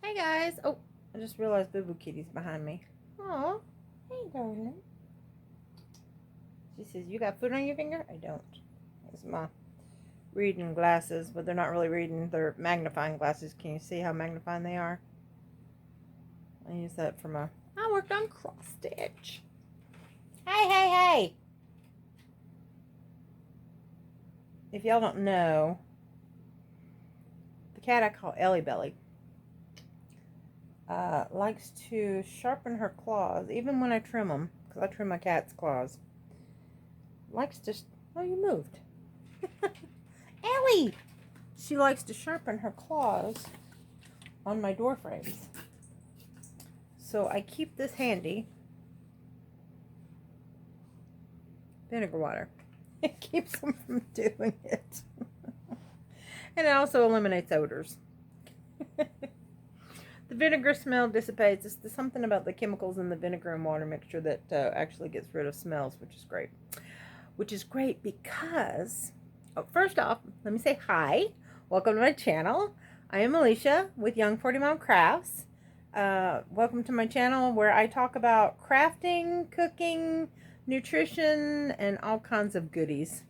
Hey guys. Oh, I just realized Boo Boo Kitty's behind me. Aw. Hey darling. She says, you got food on your finger? I don't. It's my reading glasses, but they're not really reading. They're magnifying glasses. Can you see how magnifying they are? I use that for my... I worked on cross stitch. Hey. If y'all don't know, the cat I call Ellie Belly likes to sharpen her claws, even when I trim them, because I trim my cat's claws. Likes to... Oh, you moved. Ellie! She likes to sharpen her claws on my door frames. So I keep this handy. Vinegar water. It keeps them from doing it. And it also eliminates odors. The vinegar smell dissipates. It's something about the chemicals in the vinegar and water mixture that actually gets rid of smells, which is great. Which is great because, first off, let me say hi. Welcome to my channel. I am Alicia with Young40Mom Crafts. Welcome to my channel where I talk about crafting, cooking, nutrition, and all kinds of goodies.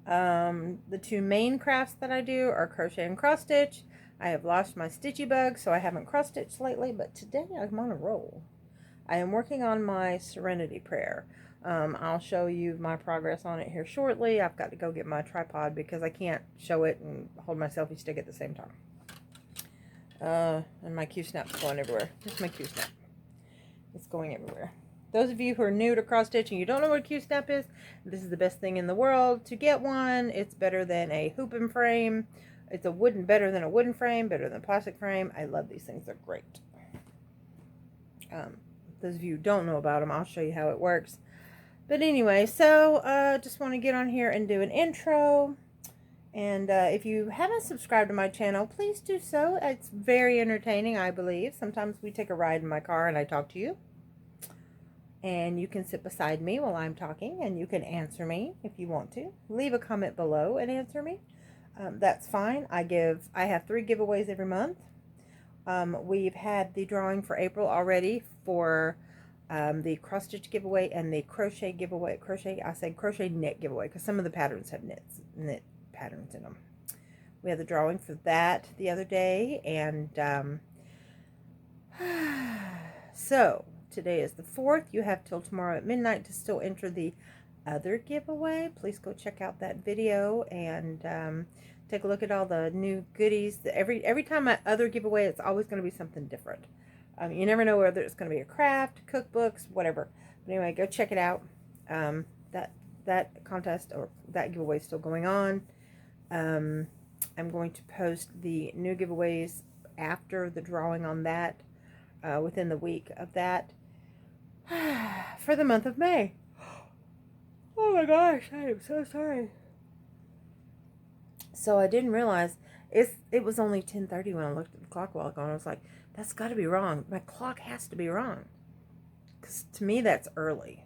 The two main crafts that I do are crochet and cross stitch. I have lost my stitchy bug, so I haven't cross stitched lately, but today I'm on a roll. I am working on my Serenity Prayer. I'll show you my progress on it here shortly. I've got to go get my tripod because I can't show it and hold my selfie stick at the same time. And my Q-snap's going everywhere. Here's my Q-snap. It's going everywhere. Those of you who are new to cross stitching, you don't know what a Q-snap is, this is the best thing in the world to get one. It's better than a hooping frame. It's better than a wooden frame, better than a plastic frame. I love these things. They're great. Those of you who don't know about them, I'll show you how it works. But anyway, so just want to get on here and do an intro. And if you haven't subscribed to my channel, please do so. It's very entertaining, I believe. Sometimes we take a ride in my car and I talk to you. And you can sit beside me while I'm talking, and you can answer me if you want to. Leave a comment below and answer me. That's fine. I have 3 giveaways every month. We've had the drawing for April already for the cross stitch giveaway and the crochet giveaway. I say crochet knit giveaway because some of the patterns have knit patterns in them. We had the drawing for that the other day, and so today is the 4th. You have till tomorrow at midnight to still enter the other giveaway. Please go check out that video and take a look at all the new goodies. Every time I other giveaway, it's always going to be something different. You never know whether it's going to be a craft, cookbooks, whatever. But anyway, go check it out. That contest or that giveaway is still going on. I'm going to post the new giveaways after the drawing on that, within the week of that, for the month of May. Oh my gosh, I am so sorry. So I didn't realize it was only 10:30 when I looked at the clock a while ago, and I was like, that's got to be wrong. My clock has to be wrong, because to me that's early.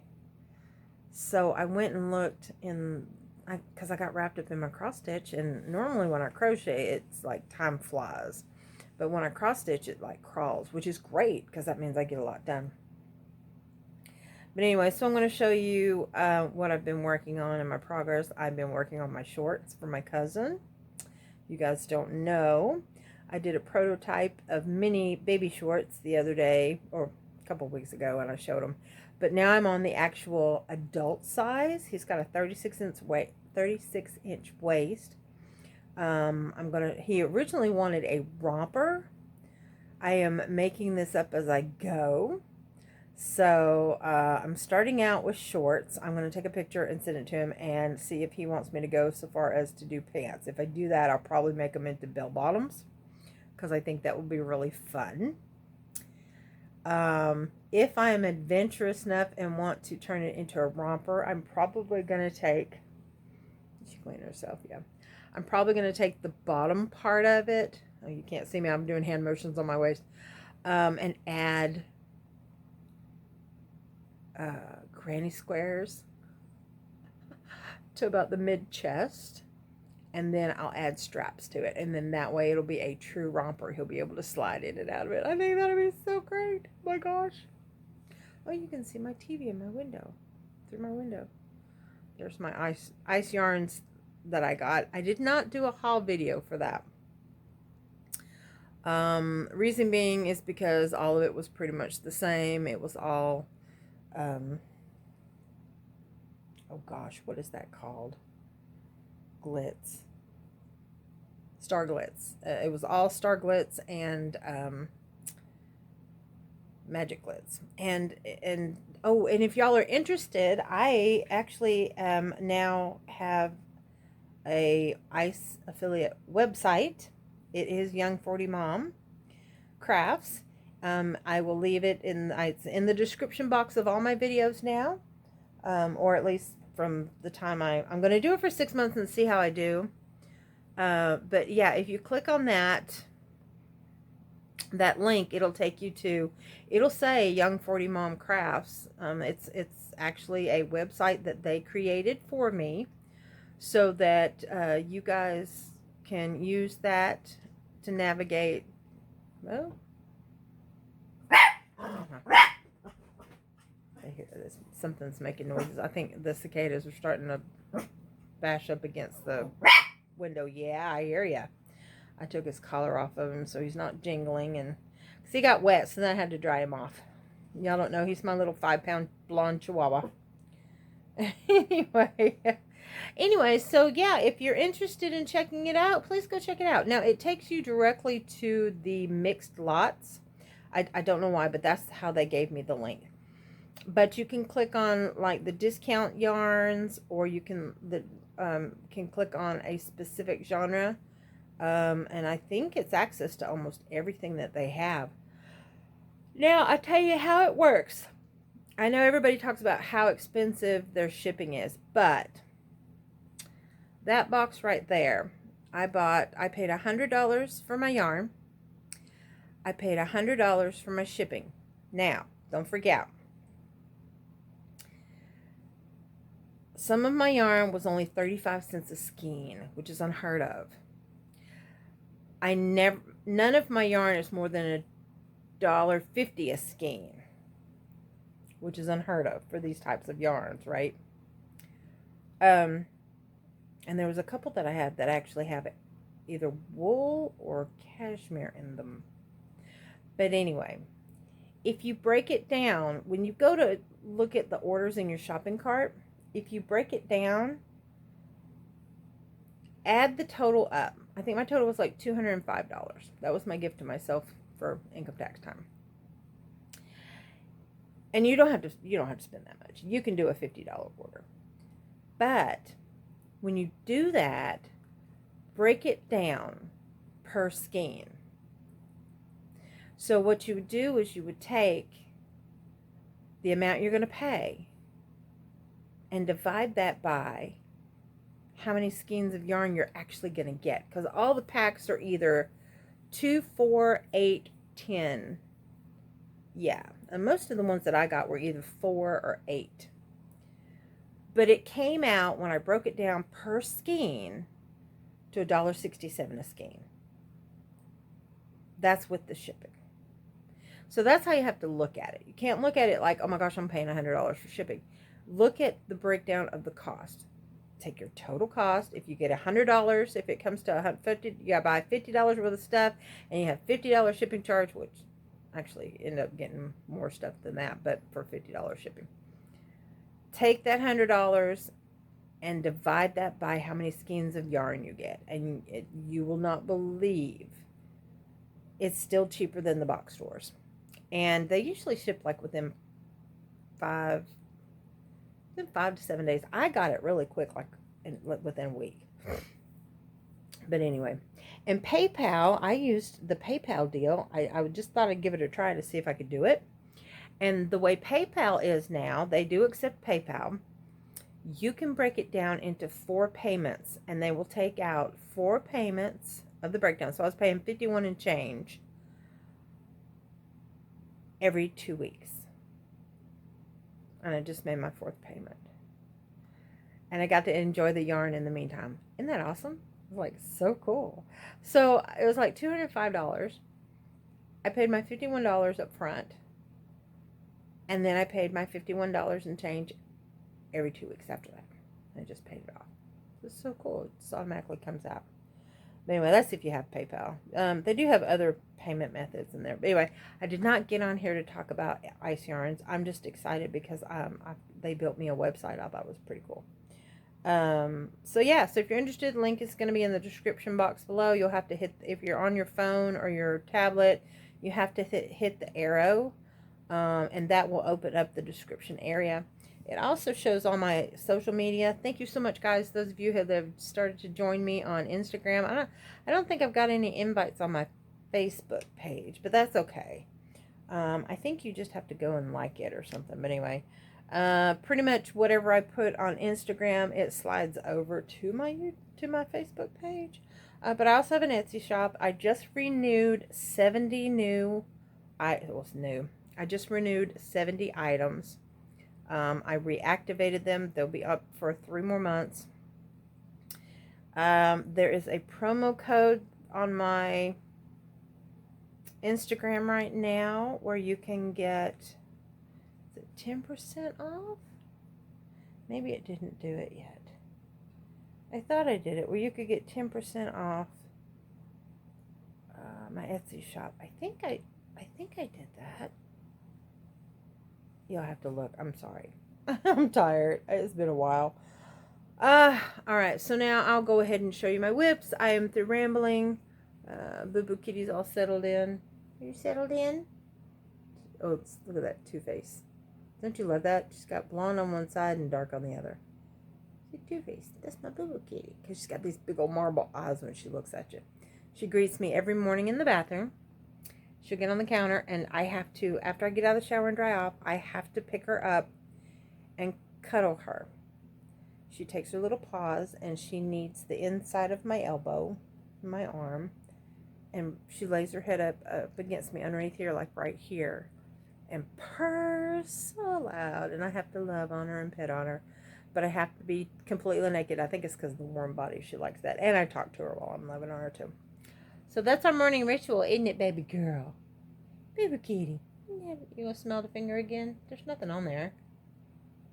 So I went and looked because I got wrapped up in my cross stitch, and normally when I crochet, it's like time flies. But when I cross stitch, it like crawls, which is great because that means I get a lot done. But anyway, so I'm going to show you what I've been working on and my progress. I've been working on my shorts for my cousin. You guys don't know, I did a prototype of mini baby shorts the other day, or a couple of weeks ago, and I showed them. But now I'm on the actual adult size. He's got a 36-inch waist. He originally wanted a romper. I am making this up as I go. So I'm starting out with shorts. I'm going to take a picture and send it to him and see if he wants me to go so far as to do pants. If I do that, I'll probably make them into bell bottoms because I think that will be really fun. If I am adventurous enough and want to turn it into a romper, I'm probably going to take... She cleaned herself, yeah. I'm probably going to take the bottom part of it. Oh, you can't see me. I'm doing hand motions on my waist. And add granny squares to about the mid-chest. and then I'll add straps to it, and then that way it'll be a true romper. He'll be able to slide in and out of it. I think that'll be so great. Oh my gosh. Oh, you can see my TV in my window, through my window. There's my ice yarns that I got. I did not do a haul video for that. Reason being is because all of it was pretty much the same. It was all, oh gosh, what is that called? Glitz. Star glitz. It was all star glitz and magic glitz. And oh, and if y'all are interested, I actually now have a ICE affiliate website. It is Young40Mom Crafts. I will leave it it's in the description box of all my videos now, or at least from the time I'm going to do it for 6 months and see how I do. But yeah, if you click on that link, it'll take you to, it'll say Young40Mom Crafts. It's actually a website that they created for me so that you guys can use that to navigate. Well, I hear this. Something's making noises. I think the cicadas are starting to bash up against the window. Yeah, I hear ya. I took his collar off of him so he's not jingling, and cause he got wet, so then I had to dry him off. Y'all don't know, he's my little 5-pound blonde chihuahua. Anyway, so yeah, if you're interested in checking it out, please go check it out. Now, it takes you directly to the mixed lots. I don't know why, but that's how they gave me the link. But you can click on like the discount yarns, or you can click on a specific genre. And I think it's access to almost everything that they have. Now, I tell you how it works. I know everybody talks about how expensive their shipping is, but that box right there, I paid $100 for my yarn. I paid $100 for my shipping. Now, don't forget, some of my yarn was only 35 cents a skein, which is unheard of. None of my yarn is more than $1.50 a skein, which is unheard of for these types of yarns, right? And there was a couple that I had that actually have either wool or cashmere in them. But anyway, if you break it down, when you go to look at the orders in your shopping cart, if you break it down, add the total up. I think my total was like $205. That was my gift to myself for income tax time. And you don't have to spend that much. You can do a $50 order. But when you do that, break it down per skein. So what you would do is you would take the amount you're going to pay and divide that by how many skeins of yarn you're actually going to get. Because all the packs are either 2, 4, 8, 10. Yeah. And most of the ones that I got were either 4 or 8. But it came out, when I broke it down per skein, to $1.67 a skein. That's with the shipping. So that's how you have to look at it. You can't look at it like, oh my gosh, I'm paying $100 for shipping. Look at the breakdown of the cost. Take your total cost. If you get $100, if it comes to $150, you gotta buy $50 worth of stuff, and you have $50 shipping charge, which actually end up getting more stuff than that, but for $50 shipping. Take that $100 and divide that by how many skeins of yarn you get, and you will not believe it's still cheaper than the box stores. And they usually ship like within 5 to 7 days. I got it really quick, like within a week. But anyway, and PayPal, I used the PayPal deal. I just thought I'd give it a try to see if I could do it. And the way PayPal is now, they do accept PayPal. You can break it down into 4 payments, and they will take out 4 payments of the breakdown. So I was paying $51 and change every 2 weeks. And I just made my 4th payment. And I got to enjoy the yarn in the meantime. Isn't that awesome? was like, so cool. So it was like $205. I paid my $51 up front, and then I paid my $51 and change every 2 weeks after that. I just paid it off. It's so cool. It just automatically comes out. But anyway, that's if you have PayPal. They do have other payment methods in there. But anyway, I did not get on here to talk about ice yarns. I'm just excited because they built me a website I thought was pretty cool. So yeah, so if you're interested, the link is going to be in the description box below. You'll have to hit, if you're on your phone or your tablet, you have to hit the arrow, and that will open up the description area. It also shows all my social media. Thank you so much, guys. Those of you who have started to join me on Instagram. I don't think I've got any invites on my Facebook page, but that's okay. I think you just have to go and like it or something. But anyway, pretty much whatever I put on Instagram, it slides over to my Facebook page. But I also have an Etsy shop. I just renewed 70 new. I just renewed 70 items. I reactivated them. They'll be up for 3 more months. There is a promo code on my Instagram right now where you can get, is it 10% off? Maybe it didn't do it yet. I thought I did it, where you could get 10% off my Etsy shop. I think I did that. You'll have to look. I'm sorry. I'm tired. It's been a while. Alright, so now I'll go ahead and show you my whips. I am through rambling. Boo Boo Kitty's all settled in. Are you settled in? Oh, look at that two-face. Don't you love that? She's got blonde on one side and dark on the other. She's two-faced. That's my Boo Boo Kitty. Because she's got these big old marble eyes when she looks at you. She greets me every morning in the bathroom. She'll get on the counter, and I have to, after I get out of the shower and dry off, I have to pick her up and cuddle her. She takes her little paws, and she kneads the inside of my elbow, my arm, and she lays her head up against me underneath here, like right here, and purrs so loud, and I have to love on her and pet on her, but I have to be completely naked. I think it's because of the warm body. She likes that, and I talk to her while I'm loving on her, too. So that's our morning ritual, isn't it, baby girl? Baby kitty. You want to smell the finger again? There's nothing on there.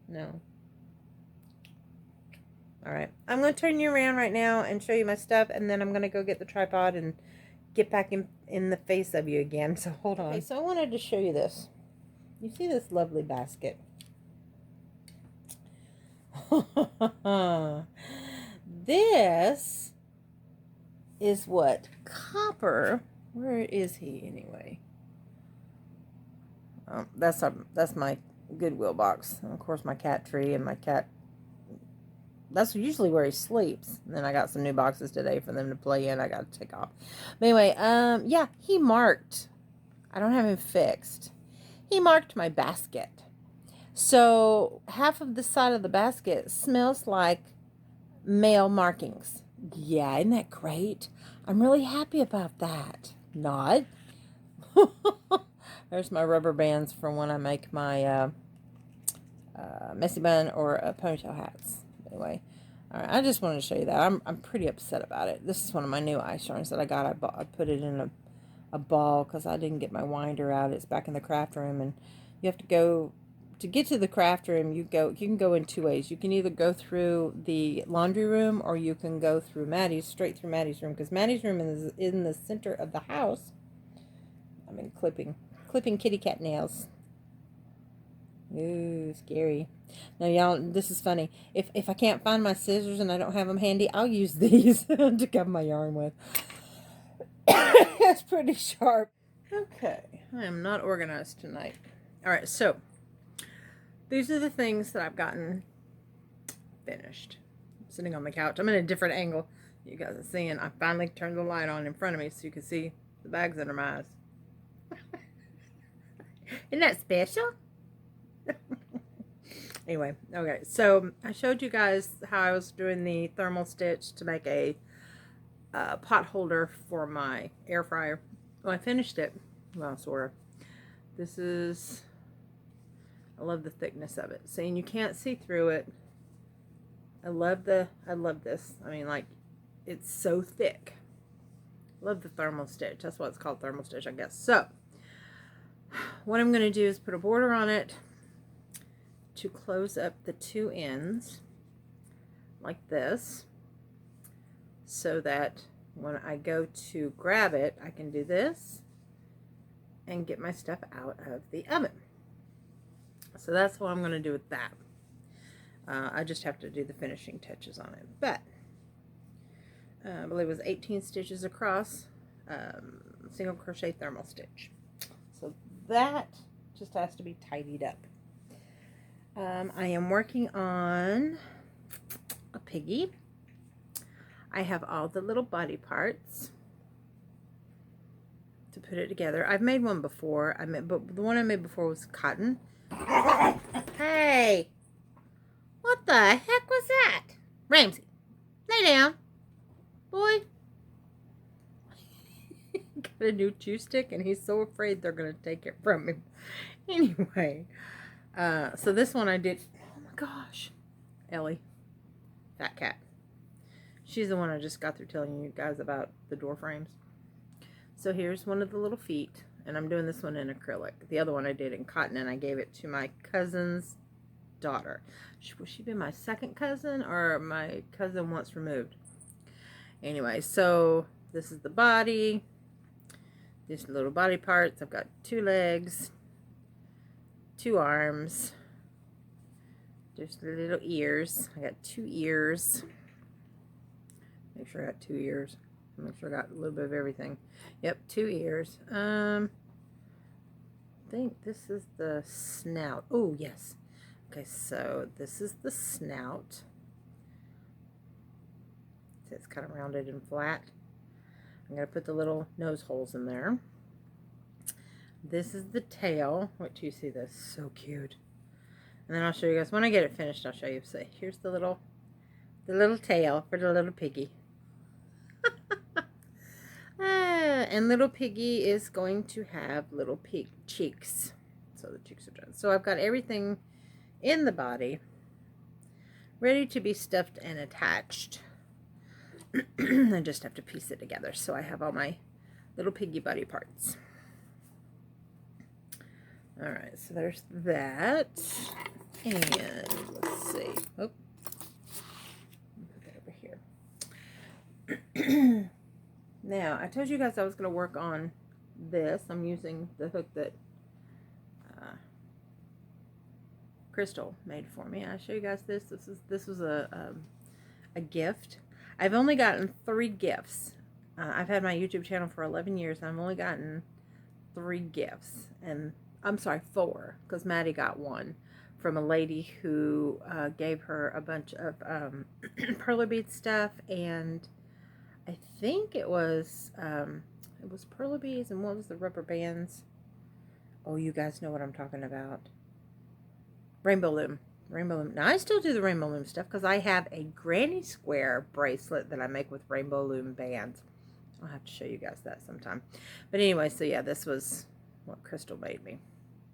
No. Alright. I'm going to turn you around right now and show you my stuff, and then I'm going to go get the tripod and get back in the face of you again. So hold on. Okay, so I wanted to show you this. You see this lovely basket? This is what Copper, where is he anyway? That's my Goodwill box. And of course my cat tree, and my cat, that's usually where he sleeps. And then I got some new boxes today for them to play in. I got to take off. But anyway, yeah, he marked. I don't have him fixed. He marked my basket. So half of the side of the basket smells like male markings. Yeah, isn't that great? I'm really happy about that. Not. There's my rubber bands for when I make my messy bun or ponytail hats. Anyway, all right, I just wanted to show you that. I'm pretty upset about it. This is one of my new ice yarns that I got. I put it in a ball because I didn't get my winder out. It's back in the craft room, and you have to go. To get to the craft room, you can go in 2 ways. You can either go through the laundry room, or you can go through straight through Maddie's room, because Maddie's room is in the center of the house. I'm in clipping kitty cat nails. Ooh, scary. Now, y'all, this is funny. If I can't find my scissors and I don't have them handy, I'll use these to cut my yarn with. That's pretty sharp. Okay, I am not organized tonight. All right, so these are the things that I've gotten finished. I'm sitting on the couch. I'm in a different angle. You guys are seeing. I finally turned the light on in front of me so you can see the bags under my eyes. Isn't that special? Anyway, okay. So I showed you guys how I was doing the thermal stitch to make a pot holder for my air fryer. Well, I finished it. Well, sort of. This is... I love the thickness of it. See, and you can't see through it. I love this. I mean, like, it's so thick. Love the thermal stitch. That's why it's called thermal stitch, I guess. So what I'm going to do is put a border on it to close up the two ends like this, so that when I go to grab it, I can do this and get my stuff out of the oven. So that's what I'm going to do with that. I just have to do the finishing touches on it. But I believe it was 18 stitches across, single crochet thermal stitch. So that just has to be tidied up. I am working on a piggy. I have all the little body parts to put it together. I've made one before. But the one I made before was cotton. Hey, what the heck was that? Ramsey, lay down, boy. Got a new chew stick, and he's so afraid they're gonna take it from him. Anyway, so this one I did. Oh my gosh, Ellie, fat cat. She's the one I just got through telling you guys about the door frames. So here's one of the little feet, and I'm doing this one in acrylic. The other one I did in cotton, and I gave it to my cousin's daughter. Would she be my second cousin or my cousin once removed? Anyway, so this is the body. These little body parts. I've got 2 legs, 2 arms. There's the little ears. I got 2 ears. Make sure I got 2 ears. Make sure I got a little bit of everything. Yep, 2 ears. I think this is the snout. Oh, yes. Okay, so this is the snout. See, it's kind of rounded and flat. I'm going to put the little nose holes in there. This is the tail. Wait till you see this. So cute. And then I'll show you guys. When I get it finished, I'll show you. So here's the little tail for the little piggy. And little piggy is going to have little pig cheeks. So the cheeks are done. So I've got everything in the body ready to be stuffed and attached. I just have to piece it together. So I have all my little piggy body parts. Alright, so there's that. And let's see. Oh, put that over here. Now, I told you guys I was going to work on this. I'm using the hook that Crystal made for me. I'll show you guys this. This was a gift. I've only gotten 3 gifts. I've had my YouTube channel for 11 years, and I've only gotten 3 gifts. And I'm sorry, 4, because Maddie got one from a lady who gave her a bunch of perler bead stuff, and I think it was perler beads, and what was the rubber bands? Oh, you guys know what I'm talking about. Rainbow loom. Rainbow loom. Now, I still do the rainbow loom stuff because I have a granny square bracelet that I make with rainbow loom bands. I'll have to show you guys that sometime. But anyway, so yeah, this was what Crystal made me.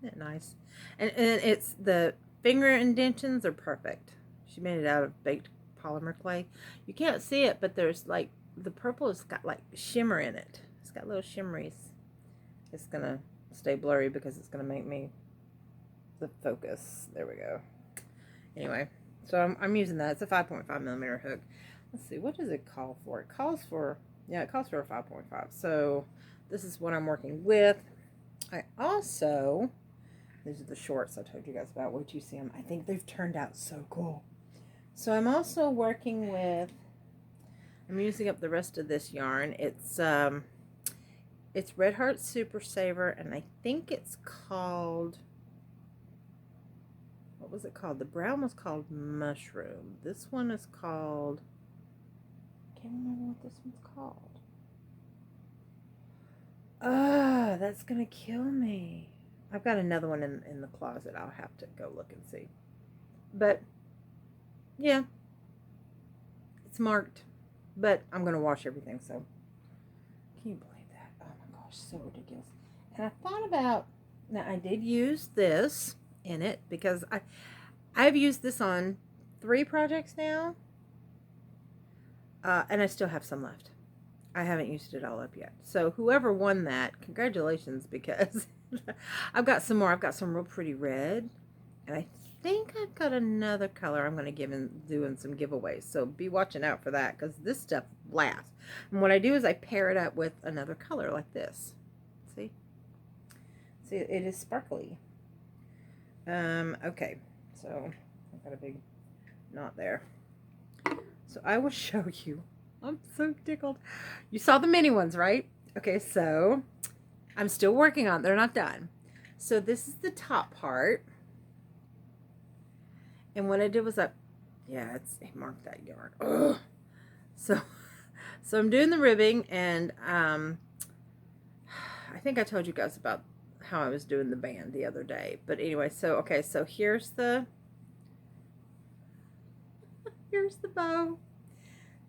Isn't it nice? And it's the finger indentions are perfect. She made it out of baked polymer clay. You can't see it, but there's like, the purple has got like shimmer in it. It's got little shimmeries. It's going to stay blurry because it's going to make me the focus. There we go. Anyway, so I'm using that. It's a 5.5mm hook. Let's see, what does it call for? It calls for, yeah, it calls for a 5.5. So this is what I'm working with. I also, these are the shorts I told you guys about. Wait till you see them. I think they've turned out so cool. So I'm also working with, I'm using up the rest of this yarn. It's Red Heart Super Saver, and I think it's called, what was it called? The brown was called Mushroom. This one is called, I can't remember what this one's called. Ah, that's gonna kill me. I've got another one in the closet. I'll have to go look and see. But yeah, it's marked, but I'm gonna wash everything. So can you believe that? Oh my gosh, so ridiculous. And I thought about, now I did use this in it because I've used this on 3 projects now. And I still have some left. I haven't used it all up yet. So whoever won that, congratulations, because I've got some more. I've got some real pretty red, and I think I've got another color I'm going to doing some giveaways. So be watching out for that, because this stuff lasts. And what I do is I pair it up with another color like this. See, it is sparkly. Okay, so I've got a big knot there. So I will show you. I'm so tickled. You saw the mini ones, right? Okay, so I'm still working on it. They're not done. So this is the top part. And what I did was I marked that yarn. Ugh. So I'm doing the ribbing, and I think I told you guys about how I was doing the band the other day. But anyway, so okay, so here's the bow.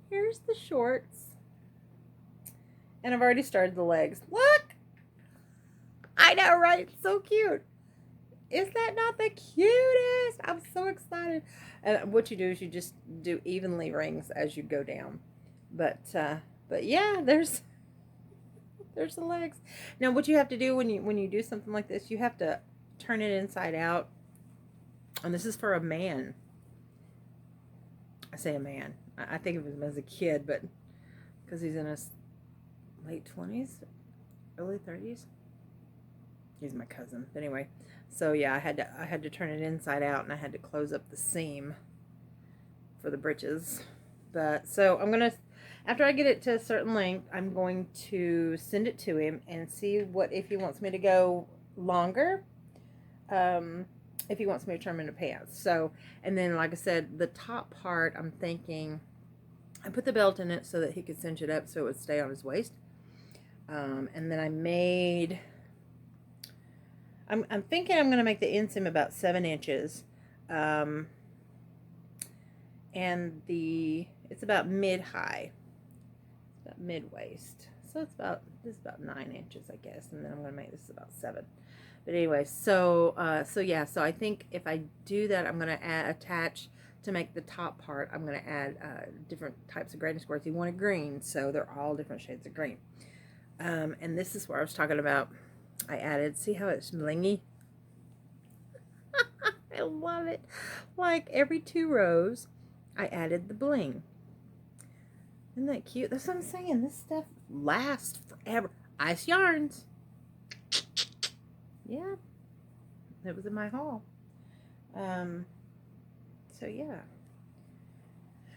Here's the shorts. And I've already started the legs. Look! I know, right? So cute. Is that not the cutest? I'm so excited. And what you do is you just do evenly rings as you go down. But yeah, there's the legs. Now what you have to do when you do something like this, you have to turn it inside out. And this is for a man. I say a man. I think of him as a kid, but because he's in his late 20s, early 30s. He's my cousin. But anyway, so yeah, I had to turn it inside out, and I had to close up the seam for the breeches. But so I'm gonna, after I get it to a certain length, I'm going to send it to him and see if he wants me to go longer. If he wants me to turn them into pants. So, and then like I said, the top part, I'm thinking, I put the belt in it so that he could cinch it up so it would stay on his waist. And then I'm thinking I'm going to make the inseam about 7 inches. And it's about mid-high. It's about mid-waist. So this is about 9 inches, I guess. And then I'm going to make this about 7. But anyway, so yeah, so I think if I do that, I'm going to attach, to make the top part, I'm going to add different types of grading squares. You want a green, so they're all different shades of green. And this is where I was talking about, I added, see how it's blingy? I love it. Like every 2 rows, I added the bling. Isn't that cute? That's what I'm saying. This stuff lasts forever. Ice yarns. Yeah, it was in my haul. So yeah.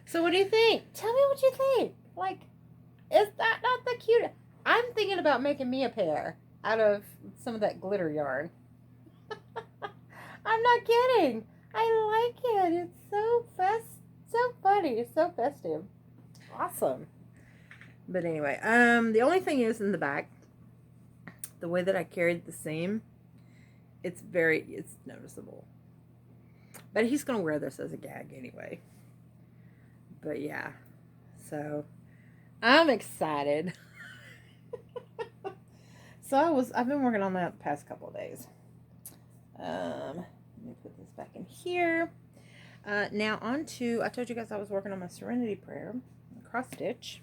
So what do you think? Tell me what you think. Like, is that not the cutest? I'm thinking about making me a pair out of some of that glitter yarn. I'm not kidding. I like it. It's so funny. It's so festive. Awesome. But anyway, the only thing is in the back, the way that I carried the seam, it's noticeable. But he's going to wear this as a gag anyway. But yeah, so I'm excited. So I've been working on that the past couple of days. Let me put this back in here. Now on to, I told you guys I was working on my Serenity Prayer cross stitch.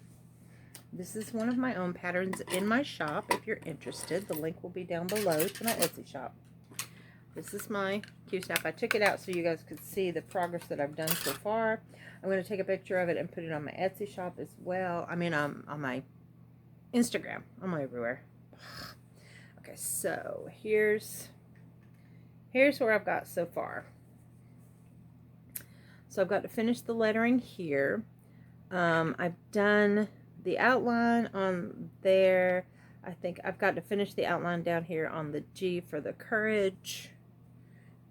This is one of my own patterns in my shop. If you're interested, the link will be down below to my Etsy shop. This is my Q-snap. I took it out so you guys could see the progress that I've done so far. I'm going to take a picture of it and put it on my Etsy shop as well. I mean, on my Instagram. I'm everywhere. Okay, so here's where I've got so far. So I've got to finish the lettering here. I've done the outline on there. I think I've got to finish the outline down here on the G for the courage.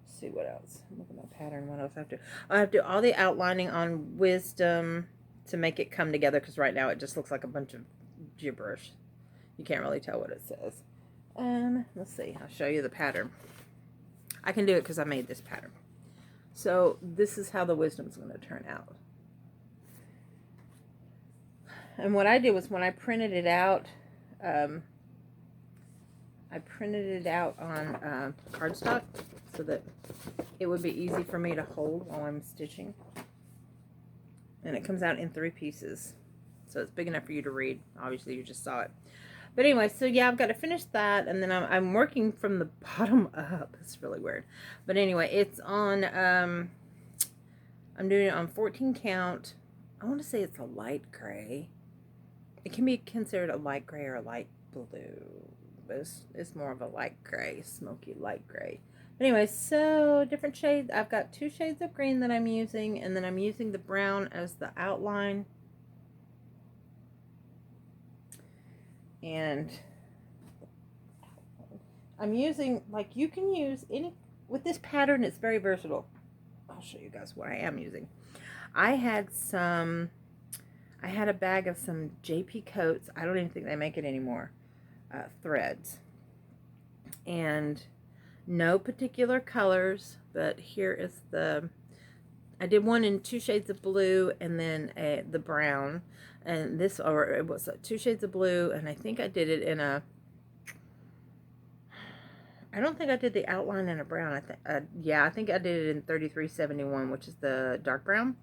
Let's see what else. Look at my pattern. What else I have to do? I have to do all the outlining on wisdom to make it come together, because right now it just looks like a bunch of gibberish. You can't really tell what it says. Let's see. I'll show you the pattern. I can do it because I made this pattern. So this is how the wisdom's going to turn out. And what I did was when I printed it out, on cardstock so that it would be easy for me to hold while I'm stitching. And it comes out in 3 pieces. So it's big enough for you to read. Obviously, you just saw it. But anyway, so yeah, I've got to finish that, and then I'm working from the bottom up. It's really weird. But anyway, it's on, I'm doing it on 14 count. I want to say it's a light gray. It can be considered a light gray or a light blue, but it's more of a light gray, smoky light gray. Anyway, so different shades. I've got 2 shades of green that I'm using, and then I'm using the brown as the outline. And I'm using, like, you can use any, with this pattern, it's very versatile. I'll show you guys what I am using. I had a bag of some JP Coats. I don't even think they make it anymore. Threads. And no particular colors, but here is I did one in 2 shades of blue and then the brown. And this, or it was 2 shades of blue, and I think I did it in I don't think I did the outline in a brown. Yeah, I think I did it in 3371, which is the dark brown.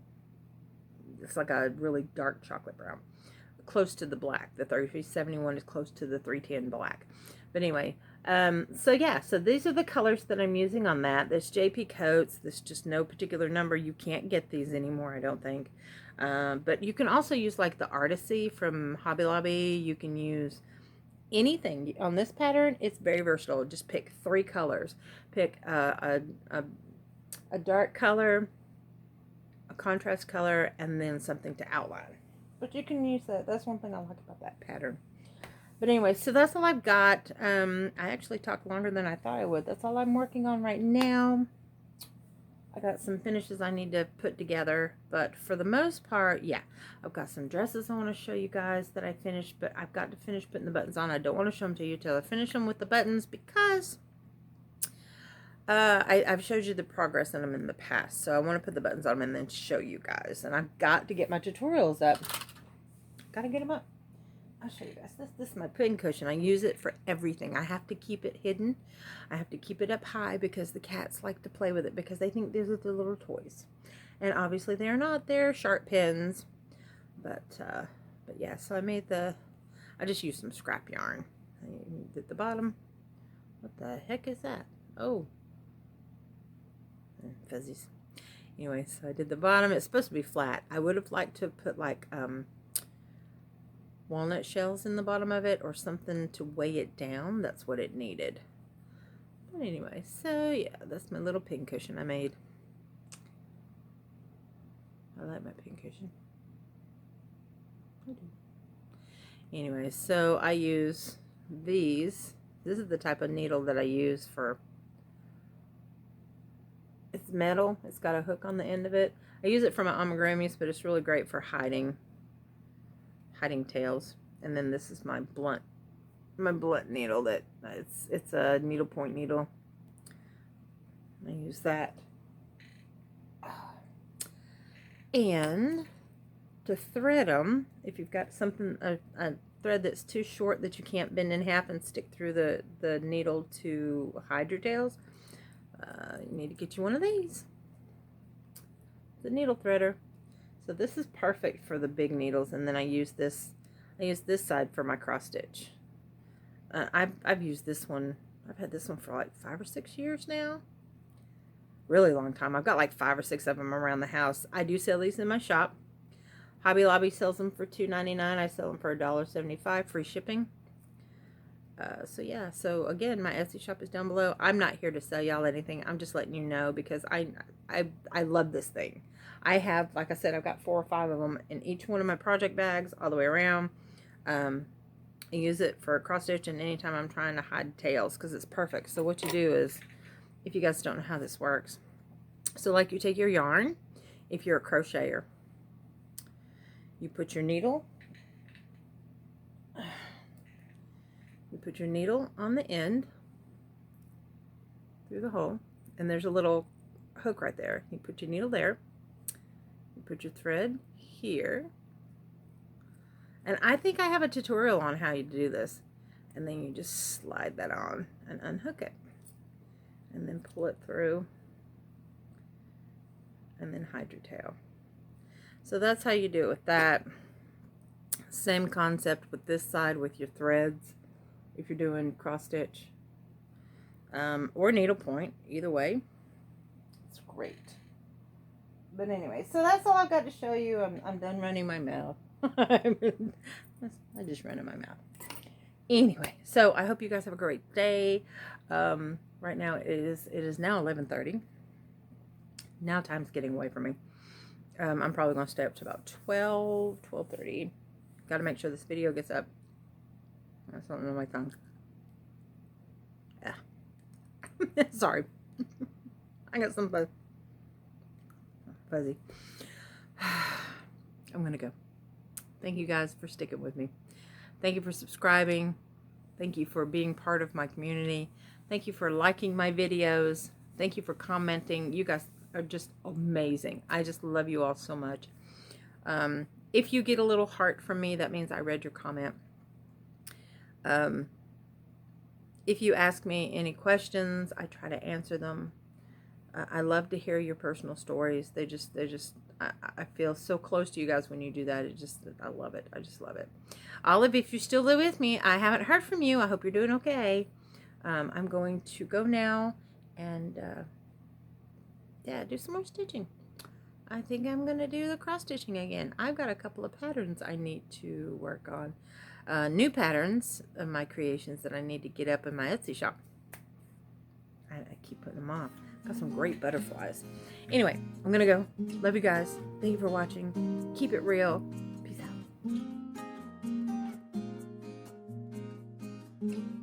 It's like a really dark chocolate brown, close to the black. The 3371 is close to the 310 black. But anyway, so yeah, so these are the colors that I'm using on that. This JP Coats, this just no particular number. You can't get these anymore, I don't think. But you can also use like the Artisy from Hobby Lobby. You can use anything on this pattern. It's very versatile. Just pick 3 colors. Pick a dark color, a contrast color, and then something to outline. But you can use that. That's one thing I like about that pattern. But anyway, so that's all I've got. I actually talked longer than I thought I would. That's all I'm working on right now. I got some finishes I need to put together, but for the most part, yeah, I've got some dresses I want to show you guys that I finished, but I've got to finish putting the buttons on. I don't want to show them to you till I finish them with the buttons, because I've showed you the progress in them in the past, so I want to put the buttons on them and then show you guys. And I've got to get my tutorials up. Got to get them up. I'll show you guys. This is my pin cushion. I use it for everything. I have to keep it hidden. I have to keep it up high because the cats like to play with it because they think these are the little toys. And obviously they're not. They're sharp pins. But yeah, so I just used some scrap yarn. I did the bottom. What the heck is that? Oh. Fuzzies. Anyway, so I did the bottom. It's supposed to be flat. I would have liked to put like walnut shells in the bottom of it or something to weigh it down. That's what it needed. But anyway, so yeah, that's my little pin cushion I made. I like my pin cushion. I do. Anyway, so I use these. This is the type of needle that I use for, it's metal. It's got a hook on the end of it. I use it for my amigurumis, but it's really great for hiding tails. And then this is my blunt needle that it's a needlepoint needle. I use that. And to thread them, if you've got something, a thread that's too short that you can't bend in half and stick through the needle to hide your tails, you need to get you one of these. The needle threader. So this is perfect for the big needles, and then I use this side for my cross stitch. I've used this one. I've had this one for like 5 or 6 years now. Really long time. I've got like 5 or 6 of them around the house. I do sell these in my shop. Hobby Lobby sells them for $2.99. I sell them for $1.75, free shipping. So yeah, so again, my Etsy shop is down below. I'm not here to sell y'all anything. I'm just letting you know because I love this thing. I have, like I said, I've got 4 or 5 of them in each one of my project bags all the way around. I use it for cross stitching anytime I'm trying to hide tails because it's perfect. So what you do is, if you guys don't know how this works, so like you take your yarn, if you're a crocheter, you put your needle, on the end through the hole, and there's a little hook right there. You put your needle there, you put your thread here, and I think I have a tutorial on how you do this, and then you just slide that on and unhook it, and then pull it through, and then hide your tail. So that's how you do it with that. Same concept with this side with your threads, if you're doing cross stitch or needlepoint, either way. It's great. But anyway, so that's all I've got to show you. I'm done running my mouth. I just ran in my mouth. Anyway, so I hope you guys have a great day. Right now it is now 11:30. Now time's getting away from me. I'm probably going to stay up to about 12:30. Got to make sure this video gets up. That's something on my tongue. Yeah. Sorry. I got some fuzzy. I'm going to go. Thank you guys for sticking with me. Thank you for subscribing. Thank you for being part of my community. Thank you for liking my videos. Thank you for commenting. You guys are just amazing. I just love you all so much. If you get a little heart from me, that means I read your comment. If you ask me any questions, I try to answer them. I love to hear your personal stories. I feel so close to you guys when you do that. I love it. I just love it. Olive, if you're still there with me, I haven't heard from you. I hope you're doing okay. I'm going to go now and yeah, do some more stitching. I think I'm going to do the cross stitching again. I've got a couple of patterns I need to work on. New patterns of my creations that I need to get up in my Etsy shop. I keep putting them off. Got some great butterflies. Anyway, I'm going to go. Love you guys. Thank you for watching. Keep it real. Peace out.